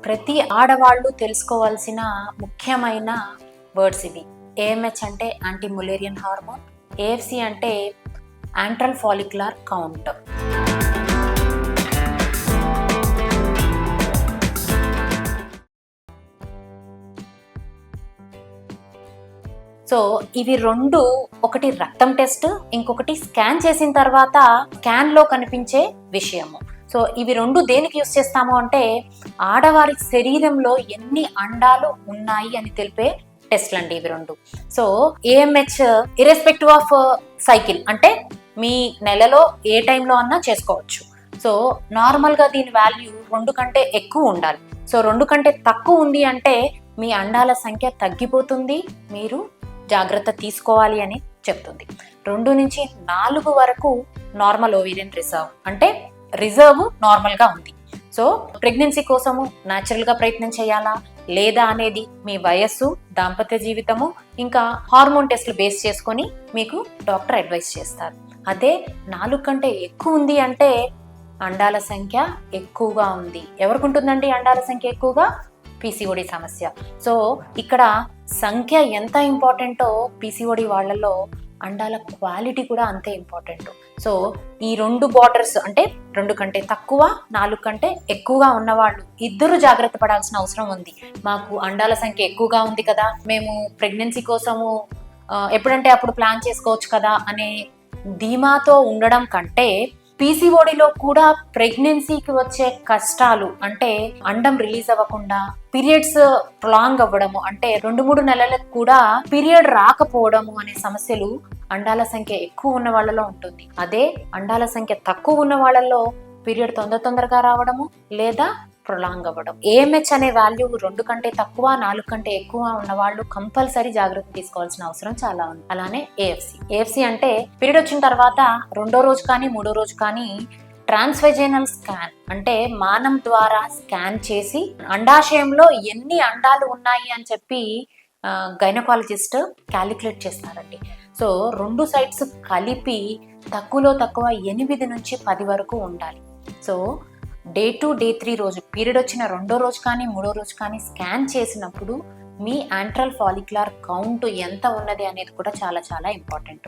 ప్రతి ఆడవాళ్ళు తెలుసుకోవాల్సిన ముఖ్యమైన వర్డ్స్ ఇవి. ఏఎంహెచ్ అంటే యాంటీ ములేరియన్ హార్మోన్, ఏఎఫ్సి అంటే యాంట్రల్ ఫాలిక్యులర్ కౌంట్. సో ఇవి రెండు, ఒకటి రక్తం టెస్ట్, ఇంకొకటి స్కాన్ చేసిన తర్వాత స్కాన్లో కనిపించే విషయము. సో ఇవి రెండు దేనికి యూస్ చేస్తాము అంటే ఆడవారి శరీరంలో ఎన్ని అండాలు ఉన్నాయి అని తెలిపే టెస్ట్లు అండి ఇవి రెండు. So AMH irrespective of cycle, అంటే మీ నెలలో ఏ టైంలో అన్నా చేసుకోవచ్చు. సో నార్మల్గా దీని వాల్యూ 2 కంటే ఎక్కువ ఉండాలి. సో 2 కంటే తక్కువ ఉంది అంటే మీ అండాల సంఖ్య తగ్గిపోతుంది, మీరు జాగ్రత్త తీసుకోవాలి అని చెప్తుంది. 2 నుంచి 4 వరకు నార్మల్ ఓవేరియన్ రిజర్వ్, అంటే రిజర్వ్ నార్మల్గా ఉంది. సో ప్రెగ్నెన్సీ కోసము న్యాచురల్గా ప్రయత్నం చేయాలా లేదా అనేది మీ వయస్సు, దాంపత్య జీవితము, ఇంకా హార్మోన్ టెస్ట్లు బేస్ చేసుకొని మీకు డాక్టర్ అడ్వైస్ చేస్తారు. అదే 4 కంటే ఎక్కువ ఉంది అంటే అండాల సంఖ్య ఎక్కువగా ఉంది. ఎవరికి ఉంటుందండి అండాల సంఖ్య ఎక్కువగా? పీసీఓడి సమస్య. సో ఇక్కడ సంఖ్య ఎంత ఇంపార్టెంటో పీసీఓడి వాళ్ళలో అండాల క్వాలిటీ కూడా అంతే ఇంపార్టెంట్. సో ఈ 2 బార్డర్స్, అంటే 2 కంటే తక్కువ, 4 కంటే ఎక్కువగా ఉన్నవాళ్ళు ఇద్దరు జాగ్రత్త పడాల్సిన అవసరం ఉంది. మాకు అండాల సంఖ్య ఎక్కువగా ఉంది కదా, మేము ప్రెగ్నెన్సీ కోసము ఎప్పుడంటే అప్పుడు ప్లాన్ చేసుకోవచ్చు కదా అనే ధీమాతో ఉండడం కంటే పీసీఓడిలో కూడా ప్రెగ్నెన్సీకి వచ్చే కష్టాలు, అంటే అండం రిలీజ్ అవ్వకుండా, పీరియడ్స్ ప్రొలాంగ్ అవ్వడము, అంటే 2-3 నెలలకు కూడా పీరియడ్ రాకపోవడము అనే సమస్యలు అండాల సంఖ్య ఎక్కువ ఉన్న వాళ్ళలో ఉంటుంది. అదే అండాల సంఖ్య తక్కువ ఉన్న వాళ్ళలో పీరియడ్ తొందరగా రావడము లేదా ప్రొలాంగ్ అవ్వడం. ఏఎంహెచ్ అనే వాల్యూ 2 కంటే తక్కువ, 4 కంటే ఎక్కువ ఉన్న వాళ్ళు కంపల్సరీ జాగ్రత్త తీసుకోవాల్సిన అవసరం చాలా ఉంది. అలానే ఏఎఫ్సి అంటే పీరియడ్ వచ్చిన తర్వాత 2వ రోజు కానీ 3వ రోజు కానీ ట్రాన్స్వెజైనల్ స్కాన్, అంటే మానం ద్వారా స్కాన్ చేసి అండాశయంలో ఎన్ని అండాలు ఉన్నాయి అని చెప్పి గైనకాలజిస్ట్ క్యాలిక్యులేట్ చేస్తారండి. సో 2 సైడ్స్ కలిపి తక్కువలో తక్కువ 8 నుంచి 10 వరకు ఉండాలి. సో డే 2, డే 3 రోజు పీరియడ్ వచ్చిన 2వ రోజు కానీ 3వ రోజు కానీ స్కాన్ చేసినప్పుడు మీ యాంట్రల్ ఫాలిక్యులర్ కౌంట్ ఎంత ఉన్నది అనేది కూడా చాలా చాలా ఇంపార్టెంట్.